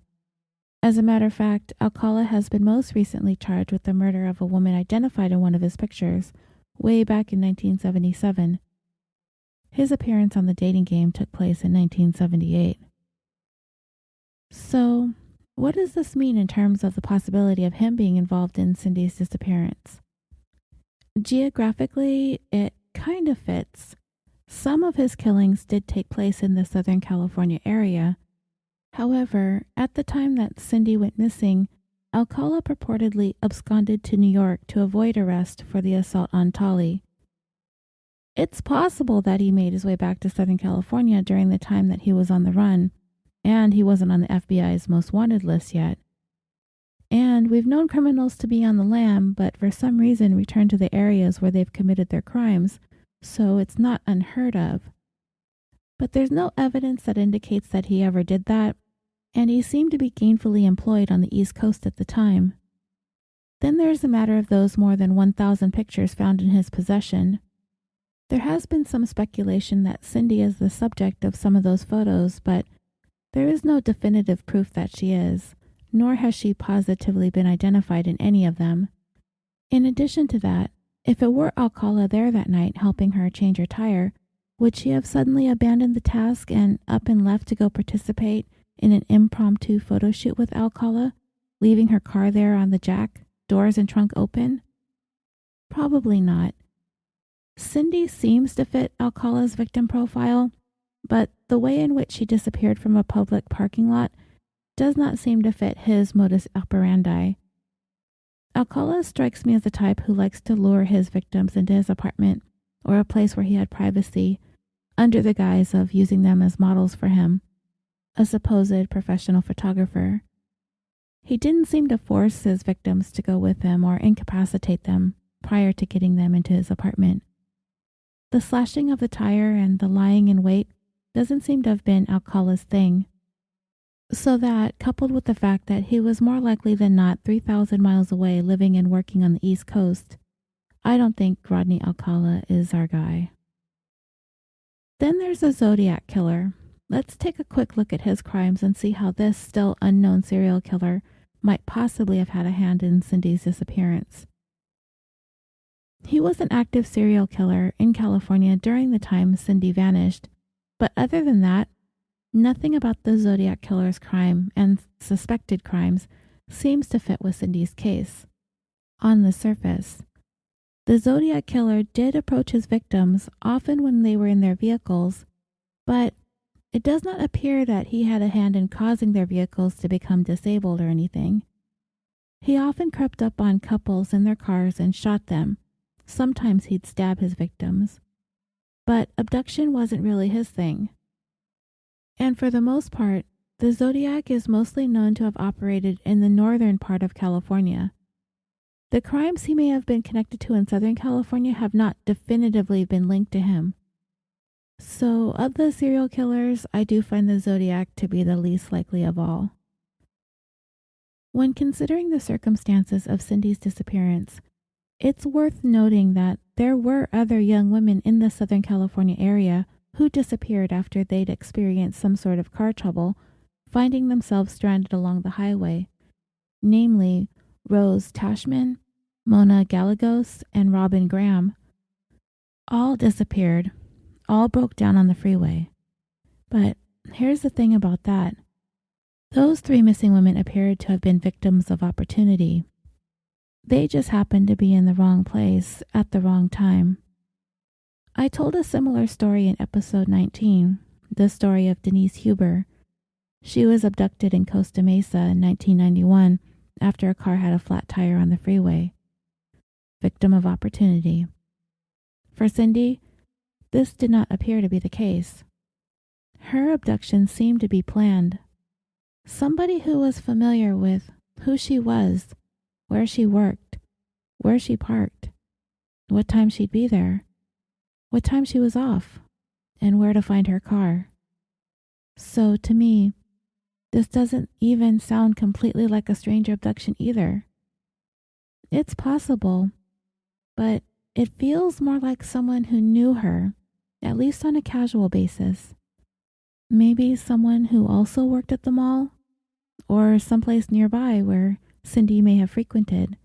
Speaker 2: As a matter of fact, Alcala has been most recently charged with the murder of a woman identified in one of his pictures, way back in 1977. His appearance on the dating game took place in 1978. So, what does this mean in terms of the possibility of him being involved in Cindy's disappearance? Geographically, it kind of fits. Some of his killings did take place in the Southern California area. However, at the time that Cindy went missing, Alcala purportedly absconded to New York to avoid arrest for the assault on Tolly. It's possible that he made his way back to Southern California during the time that he was on the run, and he wasn't on the FBI's most wanted list yet. And we've known criminals to be on the lam, but for some reason return to the areas where they've committed their crimes, so it's not unheard of. But there's no evidence that indicates that he ever did that, and he seemed to be gainfully employed on the East Coast at the time. Then there's the matter of those more than 1,000 pictures found in his possession. There has been some speculation that Cindy is the subject of some of those photos, but there is no definitive proof that she is, nor has she positively been identified in any of them. In addition to that, if it were Alcala there that night helping her change her tire, would she have suddenly abandoned the task and up and left to go participate in an impromptu photo shoot with Alcala, leaving her car there on the jack, doors and trunk open? Probably not. Cindy seems to fit Alcala's victim profile, but the way in which she disappeared from a public parking lot does not seem to fit his modus operandi. Alcala strikes me as the type who likes to lure his victims into his apartment or a place where he had privacy, under the guise of using them as models for him, a supposed professional photographer. He didn't seem to force his victims to go with him or incapacitate them prior to getting them into his apartment. The slashing of the tire and the lying in wait doesn't seem to have been Alcala's thing. So that, coupled with the fact that he was more likely than not 3,000 miles away living and working on the East Coast, I don't think Rodney Alcala is our guy. Then there's the Zodiac Killer. Let's take a quick look at his crimes and see how this still unknown serial killer might possibly have had a hand in Cindy's disappearance. He was an active serial killer in California during the time Cindy vanished, but other than that, nothing about the Zodiac Killer's crime and suspected crimes seems to fit with Cindy's case. On the surface, the Zodiac Killer did approach his victims often when they were in their vehicles, but it does not appear that he had a hand in causing their vehicles to become disabled or anything. He often crept up on couples in their cars and shot them. Sometimes he'd stab his victims. But abduction wasn't really his thing. And for the most part, the Zodiac is mostly known to have operated in the northern part of California. The crimes he may have been connected to in Southern California have not definitively been linked to him. So, of the serial killers, I do find the Zodiac to be the least likely of all. When considering the circumstances of Cindy's disappearance, it's worth noting that there were other young women in the Southern California area who disappeared after they'd experienced some sort of car trouble, finding themselves stranded along the highway, namely Rose Tashman, Mona Gallegos, and Robin Graham. All disappeared. All broke down on the freeway. But here's the thing about that. Those 3 missing women appeared to have been victims of opportunity. They just happened to be in the wrong place at the wrong time. I told a similar story in episode 19, the story of Denise Huber. She was abducted in Costa Mesa in 1991 after a car had a flat tire on the freeway. Victim of opportunity. For Cindy, this did not appear to be the case. Her abduction seemed to be planned. Somebody who was familiar with who she was, where she worked, where she parked, what time she'd be there, what time she was off, and where to find her car. So to me, this doesn't even sound completely like a stranger abduction either. It's possible, but it feels more like someone who knew her, at least on a casual basis. Maybe someone who also worked at the mall, or someplace nearby where Cindy may have frequented.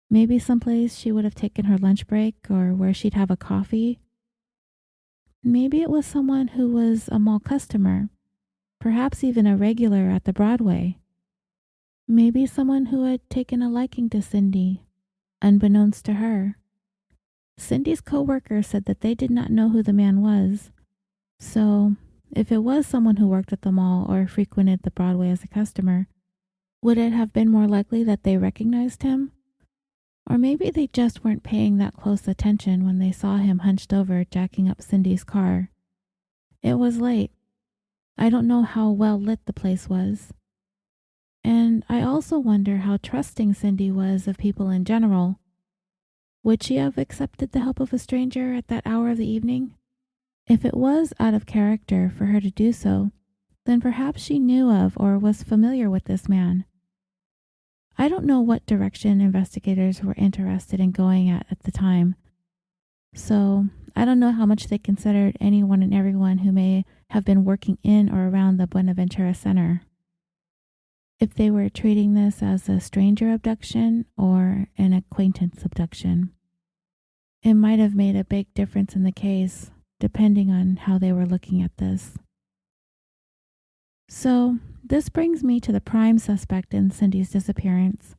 Speaker 2: Maybe someplace she would have taken her lunch break or where she'd have a coffee. Maybe it was someone who was a mall customer, perhaps even a regular at the Broadway. Maybe someone who had taken a liking to Cindy, unbeknownst to her. Cindy's co-worker said that they did not know who the man was. So, if it was someone who worked at the mall or frequented the Broadway as a customer, would it have been more likely that they recognized him? Or maybe they just weren't paying that close attention when they saw him hunched over jacking up Cindy's car. It was late. I don't know how well lit the place was. And I also wonder how trusting Cindy was of people in general. Would she have accepted the help of a stranger at that hour of the evening? If it was out of character for her to do so, then perhaps she knew of or was familiar with this man. I don't know what direction investigators were interested in going at the time, so I don't know how much they considered anyone and everyone who may have been working in or around the Buenaventura Center. If they were treating this as a stranger abduction or an acquaintance abduction. It might have made a big difference in the case, depending on how they were looking at this. So, this brings me to the prime suspect in Cindy's disappearance,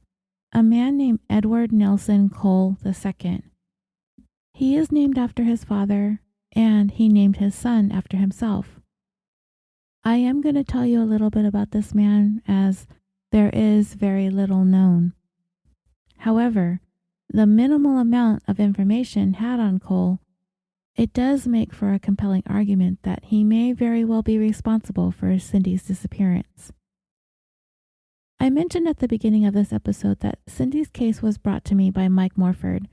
Speaker 2: a man named Edward Nelson Cole II. He is named after his father, and he named his son after himself. I am going to tell you a little bit about this man, as there is very little known. However, the minimal amount of information had on Cole, it does make for a compelling argument that he may very well be responsible for Cindy's disappearance. I mentioned at the beginning of this episode that Cindy's case was brought to me by Mike Morford,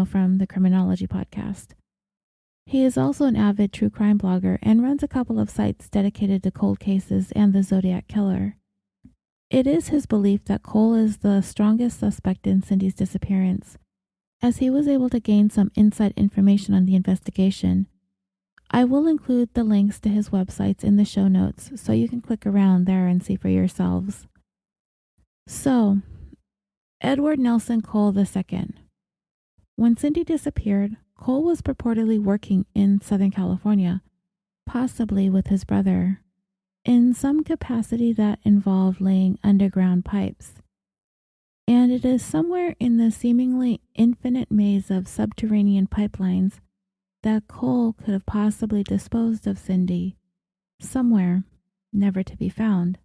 Speaker 2: from the Criminology Podcast. He is also an avid true crime blogger and runs a couple of sites dedicated to cold cases and the Zodiac Killer. It is his belief that Cole is the strongest suspect in Cindy's disappearance, as he was able to gain some inside information on the investigation. I will include the links to his websites in the show notes so you can click around there and see for yourselves. So, Edward Nelson Cole II. When Cindy disappeared, Cole was purportedly working in Southern California, possibly with his brother, in some capacity that involved laying underground pipes. And it is somewhere in the seemingly infinite maze of subterranean pipelines that Cole could have possibly disposed of Cindy, somewhere never to be found.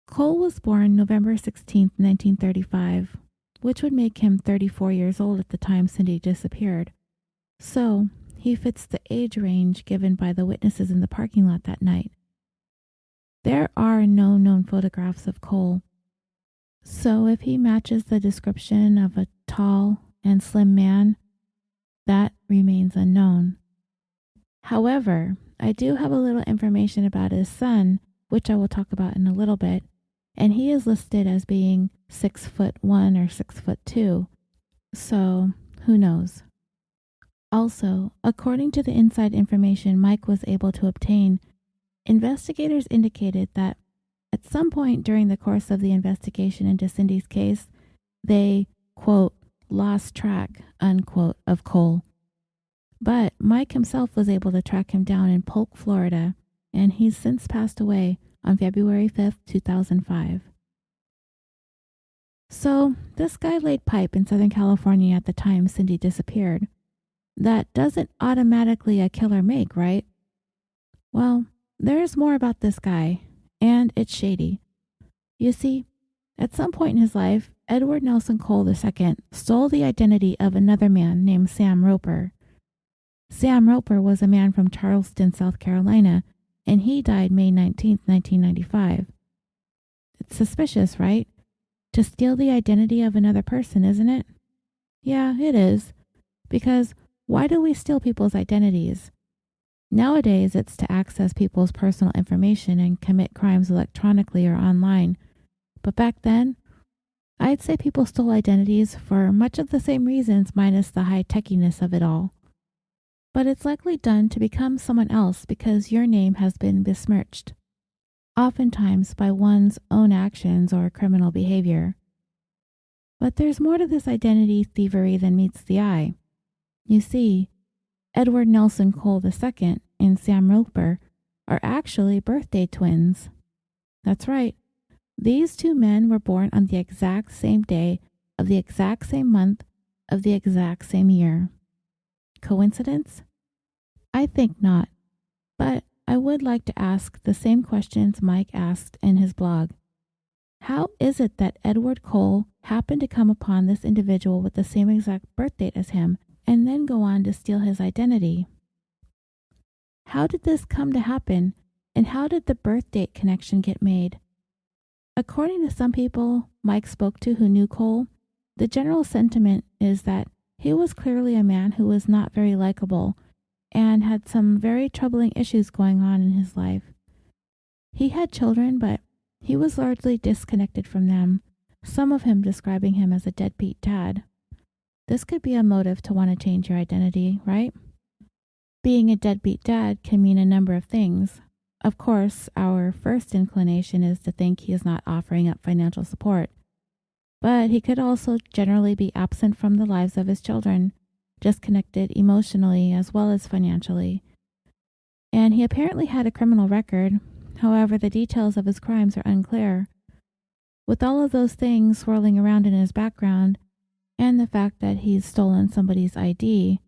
Speaker 2: Cole was born November 16, 1935, which would make him 34 years old at the time Cindy disappeared. So, he fits the age range given by the witnesses in the parking lot that night. There are no known photographs of Cole, so if he matches the description of a tall and slim man, that remains unknown. However, I do have a little information about his son, which I will talk about in a little bit, and he is listed as being 6'1" or 6'2", so who knows. Also, according to the inside information Mike was able to obtain, investigators indicated that at some point during the course of the investigation into Cindy's case, they, quote, lost track, unquote, of Cole. But Mike himself was able to track him down in Polk, Florida, and he's since passed away on February 5th, 2005. So, this guy laid pipe in Southern California at the time Cindy disappeared. That doesn't automatically a killer make, right? Well, there's more about this guy, and it's shady. You see, at some point in his life, Edward Nelson Cole II stole the identity of another man named Sam Roper. Sam Roper was a man from Charleston, South Carolina, and he died May 19, 1995. It's suspicious, right? To steal the identity of another person, isn't it? Yeah, it is. Because why do we steal people's identities? Nowadays, it's to access people's personal information and commit crimes electronically or online. But back then, I'd say people stole identities for much of the same reasons minus the high-techiness of it all. But it's likely done to become someone else because your name has been besmirched, oftentimes by one's own actions or criminal behavior. But there's more to this identity thievery than meets the eye. You see, Edward Nelson Cole II and Sam Roper are actually birthday twins. That's right. These two men were born on the exact same day of the exact same month of the exact same year. Coincidence? I think not, but I would like to ask the same questions Mike asked in his blog. How is it that Edward Cole happened to come upon this individual with the same exact birth date as him and then go on to steal his identity? How did this come to happen, and how did the birth date connection get made? According to some people Mike spoke to who knew Cole, the general sentiment is that he was clearly a man who was not very likable and had some very troubling issues going on in his life. He had children, but he was largely disconnected from them, some of him describing him as a deadbeat dad. This could be a motive to want to change your identity, right? Being a deadbeat dad can mean a number of things. Of course, our first inclination is to think he is not offering up financial support, but he could also generally be absent from the lives of his children, disconnected emotionally as well as financially. And he apparently had a criminal record. However, the details of his crimes are unclear. With all of those things swirling around in his background, and the fact that he's stolen somebody's ID,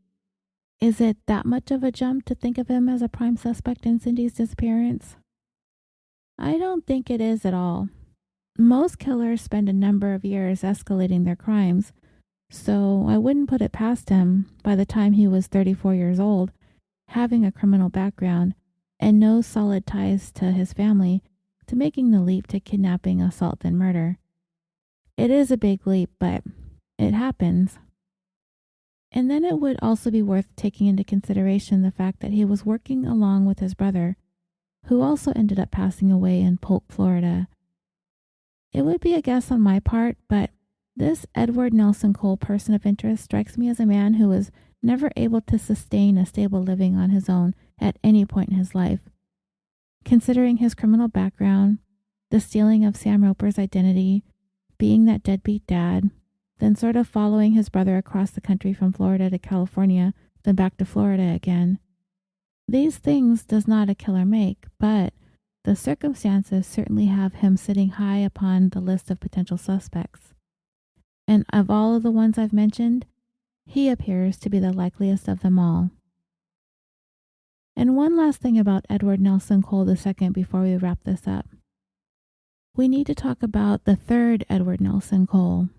Speaker 2: is it that much of a jump to think of him as a prime suspect in Cindy's disappearance? I don't think it is at all. Most killers spend a number of years escalating their crimes, so I wouldn't put it past him, by the time he was 34 years old, having a criminal background and no solid ties to his family, to making the leap to kidnapping, assault, and murder. It is a big leap, but it happens. And then it would also be worth taking into consideration the fact that he was working along with his brother, who also ended up passing away in Polk, Florida. It would be a guess on my part, but this Edward Nelson Cole person of interest strikes me as a man who was never able to sustain a stable living on his own at any point in his life. Considering his criminal background, the stealing of Sam Roper's identity, being that deadbeat dad, then sort of following his brother across the country from Florida to California, then back to Florida again. These things does not a killer make, but the circumstances certainly have him sitting high upon the list of potential suspects. And of all of the ones I've mentioned, he appears to be the likeliest of them all. And one last thing about Edward Nelson Cole II before we wrap this up. We need to talk about the third Edward Nelson Cole.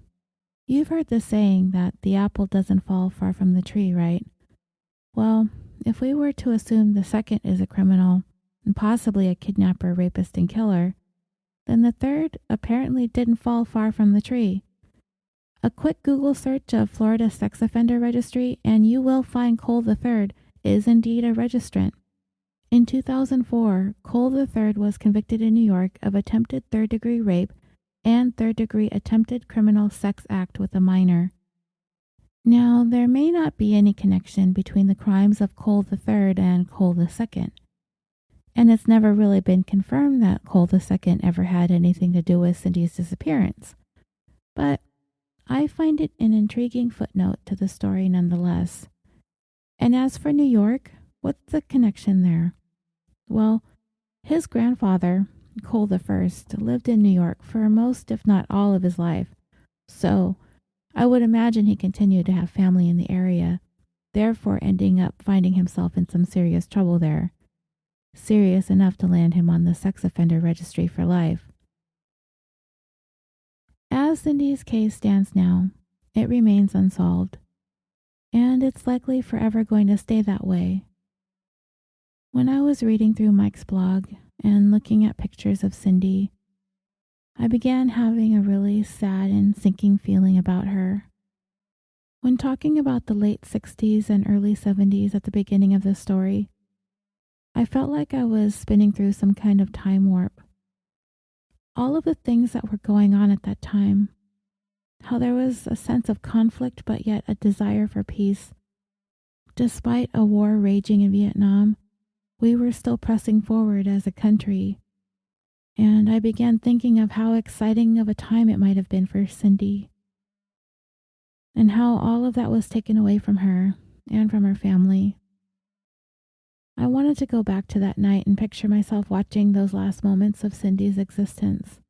Speaker 2: You've heard the saying that the apple doesn't fall far from the tree, right? Well, if we were to assume the second is a criminal, and possibly a kidnapper, rapist, and killer, then the third apparently didn't fall far from the tree. A quick Google search of Florida Sex Offender Registry and you will find Cole III is indeed a registrant. In 2004, Cole III was convicted in New York of attempted third-degree rape and third-degree attempted criminal sex act with a minor. Now, there may not be any connection between the crimes of Cole III and Cole II, and it's never really been confirmed that Cole II ever had anything to do with Cindy's disappearance. But I find it an intriguing footnote to the story nonetheless. And as for New York, what's the connection there? Well, his grandfather, Cole I, lived in New York for most, if not all, of his life, so I would imagine he continued to have family in the area, therefore ending up finding himself in some serious trouble there. Serious enough to land him on the sex offender registry for life. As Cindy's case stands now, it remains unsolved, and it's likely forever going to stay that way. When I was reading through Mike's blog and looking at pictures of Cindy, I began having a really sad and sinking feeling about her. When talking about the late 60s and early 70s at the beginning of the story, I felt like I was spinning through some kind of time warp. All of the things that were going on at that time, how there was a sense of conflict but yet a desire for peace. Despite a war raging in Vietnam, we were still pressing forward as a country, and I began thinking of how exciting of a time it might have been for Cindy, and how all of that was taken away from her and from her family. I wanted to go back to that night and picture myself watching those last moments of Cindy's existence.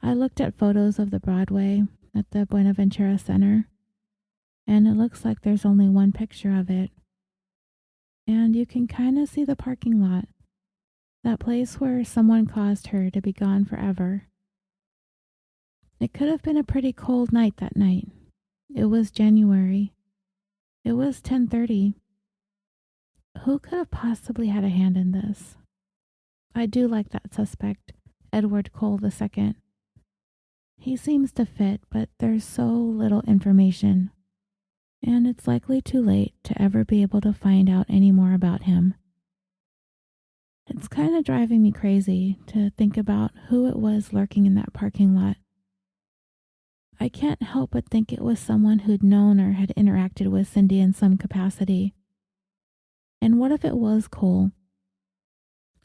Speaker 2: I looked at photos of the Broadway at the Buenaventura Center, and it looks like there's only one picture of it. And you can kind of see the parking lot, that place where someone caused her to be gone forever. It could have been a pretty cold night that night. It was January. It was 10:30. Who could have possibly had a hand in this? I do like that suspect, Edward Cole II. He seems to fit, but there's so little information, and it's likely too late to ever be able to find out any more about him. It's kind of driving me crazy to think about who it was lurking in that parking lot. I can't help but think it was someone who'd known or had interacted with Cindy in some capacity. And what if it was Cole?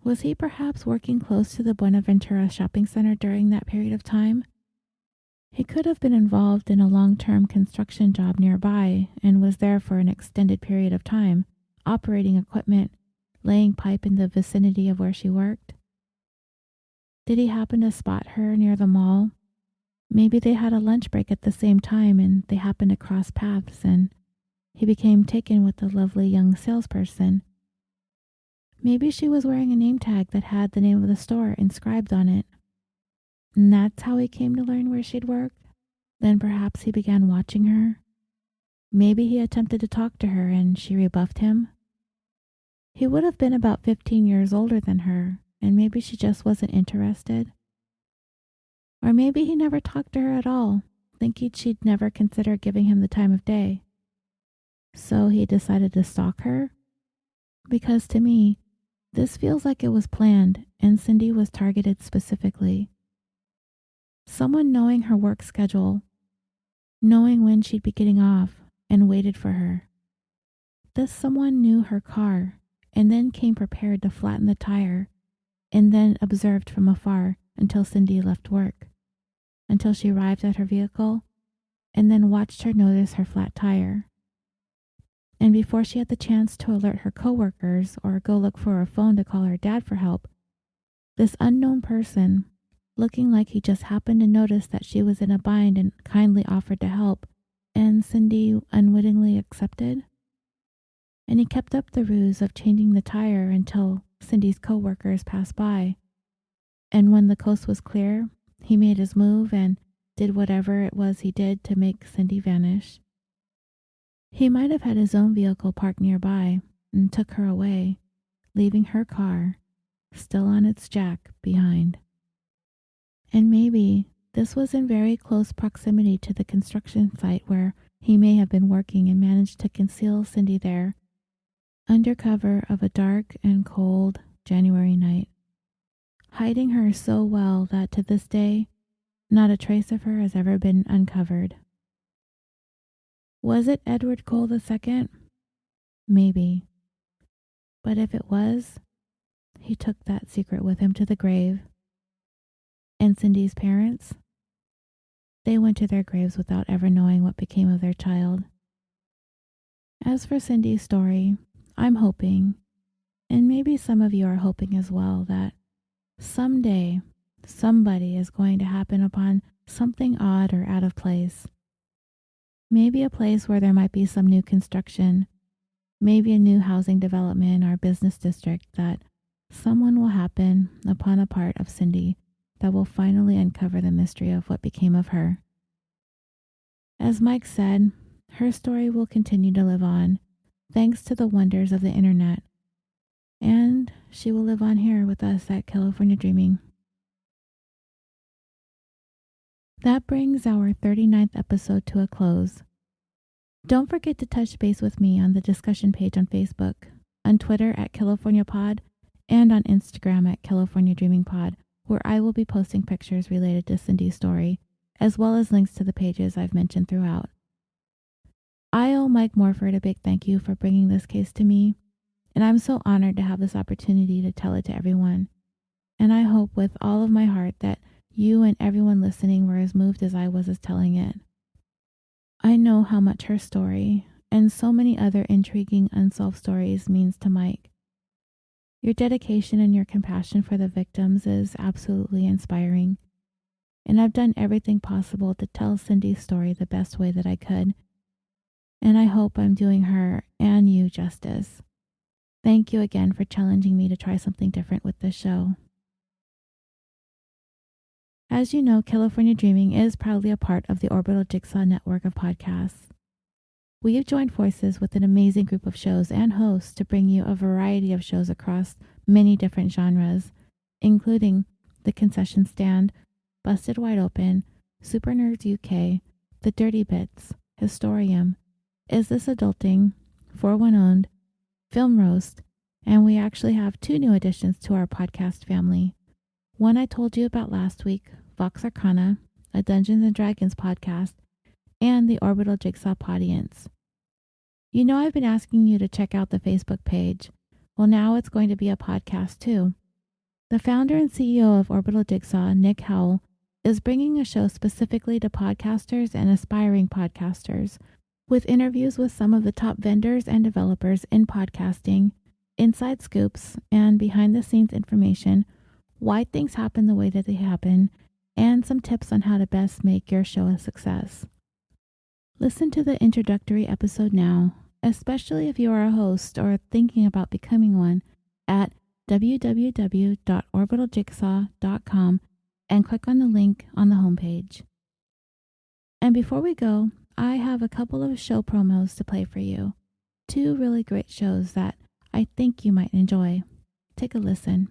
Speaker 2: Was he perhaps working close to the Buenaventura Shopping Center during that period of time? He could have been involved in a long-term construction job nearby and was there for an extended period of time, operating equipment, laying pipe in the vicinity of where she worked. Did he happen to spot her near the mall? Maybe they had a lunch break at the same time and they happened to cross paths and he became taken with the lovely young salesperson. Maybe she was wearing a name tag that had the name of the store inscribed on it. And that's how he came to learn where she'd worked. Then perhaps he began watching her. Maybe he attempted to talk to her and she rebuffed him. He would have been about 15 years older than her, and maybe she just wasn't interested. Or maybe he never talked to her at all, thinking she'd never consider giving him the time of day. So he decided to stalk her? Because to me, this feels like it was planned and Cindy was targeted specifically. Someone knowing her work schedule, knowing when she'd be getting off, and waited for her. This someone knew her car and then came prepared to flatten the tire and then observed from afar until Cindy left work, until she arrived at her vehicle and then watched her notice her flat tire. And before she had the chance to alert her coworkers or go look for her phone to call her dad for help, this unknown person, looking like he just happened to notice that she was in a bind and kindly offered to help, and Cindy unwittingly accepted. And he kept up the ruse of changing the tire until Cindy's coworkers passed by. And when the coast was clear, he made his move and did whatever it was he did to make Cindy vanish. He might have had his own vehicle parked nearby and took her away, leaving her car, still on its jack, behind. And maybe this was in very close proximity to the construction site where he may have been working and managed to conceal Cindy there, under cover of a dark and cold January night, hiding her so well that to this day, not a trace of her has ever been uncovered. Was it Edward Cole II? Maybe. But if it was, he took that secret with him to the grave. And Cindy's parents? They went to their graves without ever knowing what became of their child. As for Cindy's story, I'm hoping, and maybe some of you are hoping as well, that someday somebody is going to happen upon something odd or out of place. Maybe a place where there might be some new construction, maybe a new housing development or business district, that someone will happen upon a part of Cindy that will finally uncover the mystery of what became of her. As Mike said, her story will continue to live on, thanks to the wonders of the internet, and she will live on here with us at California Dreaming. That brings our 39th episode to a close. Don't forget to touch base with me on the discussion page on Facebook, on Twitter at California Pod, and on Instagram at California Dreaming Pod, where I will be posting pictures related to Cindy's story, as well as links to the pages I've mentioned throughout. I owe Mike Morford a big thank you for bringing this case to me, and I'm so honored to have this opportunity to tell it to everyone. And I hope with all of my heart that you and everyone listening were as moved as I was as telling it. I know how much her story, and so many other intriguing unsolved stories, means to Mike. Your dedication and your compassion for the victims is absolutely inspiring, and I've done everything possible to tell Cindy's story the best way that I could. and I hope I'm doing her and you justice. Thank you again for challenging me to try something different with this show. As you know, California Dreaming is proudly a part of the Orbital Jigsaw Network of podcasts. We have joined forces with an amazing group of shows and hosts to bring you a variety of shows across many different genres, including The Concession Stand, Busted Wide Open, Super Nerds UK, The Dirty Bits, Historium, Is This Adulting, 41 Film Roast, and we actually have 2 new additions to our podcast family. One I told you about last week, Vox Arcana, a Dungeons & Dragons podcast, and the Orbital Jigsaw Audience. You know I've been asking you to check out the Facebook page. Well, now it's going to be a podcast too. The founder and CEO of Orbital Jigsaw, Nick Howell, is bringing a show specifically to podcasters and aspiring podcasters, with interviews with some of the top vendors and developers in podcasting, inside scoops, and behind-the-scenes information, why things happen the way that they happen, and some tips on how to best make your show a success. Listen to the introductory episode now, especially if you are a host or thinking about becoming one, at www.orbitaljigsaw.com and click on the link on the homepage. And before we go, I have a couple of show promos to play for you. 2 really great shows that I think you might enjoy. Take a listen.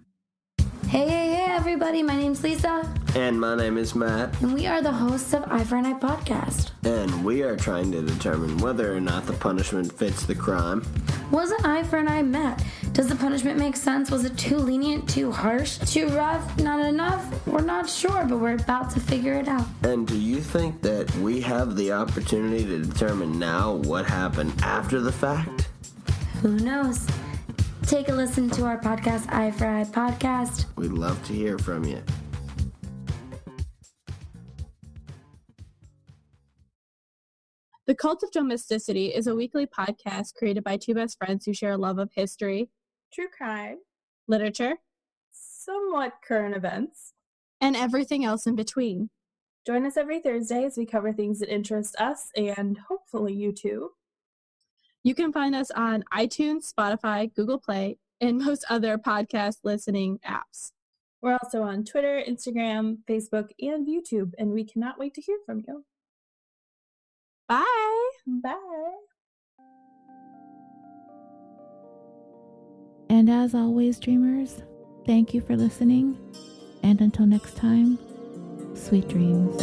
Speaker 3: Hey everybody, my name's Lisa.
Speaker 4: And my name is Matt.
Speaker 3: And we are the hosts of Eye for an Eye podcast.
Speaker 4: And we are trying to determine whether or not the punishment fits the crime.
Speaker 3: Was an eye for an eye met? Does the punishment make sense? Was it too lenient, too harsh, too rough, not enough? We're not sure, but we're about to figure it out.
Speaker 4: And do you think that we have the opportunity to determine now what happened after the fact?
Speaker 3: Who knows? Take a listen to our podcast, Eye for Eye Podcast.
Speaker 4: We'd love to hear from you.
Speaker 5: The Cult of Domesticity is a weekly podcast created by 2 best friends who share a love of history,
Speaker 6: true crime,
Speaker 5: literature,
Speaker 6: somewhat current events,
Speaker 5: and everything else in between.
Speaker 6: Join us every Thursday as we cover things that interest us and hopefully you too.
Speaker 5: You can find us on iTunes, Spotify, Google Play, and most other podcast listening apps.
Speaker 6: We're also on Twitter, Instagram, Facebook, and YouTube, and we cannot wait to hear from you.
Speaker 5: Bye!
Speaker 6: Bye!
Speaker 2: And as always, dreamers, thank you for listening, and until next time, sweet dreams.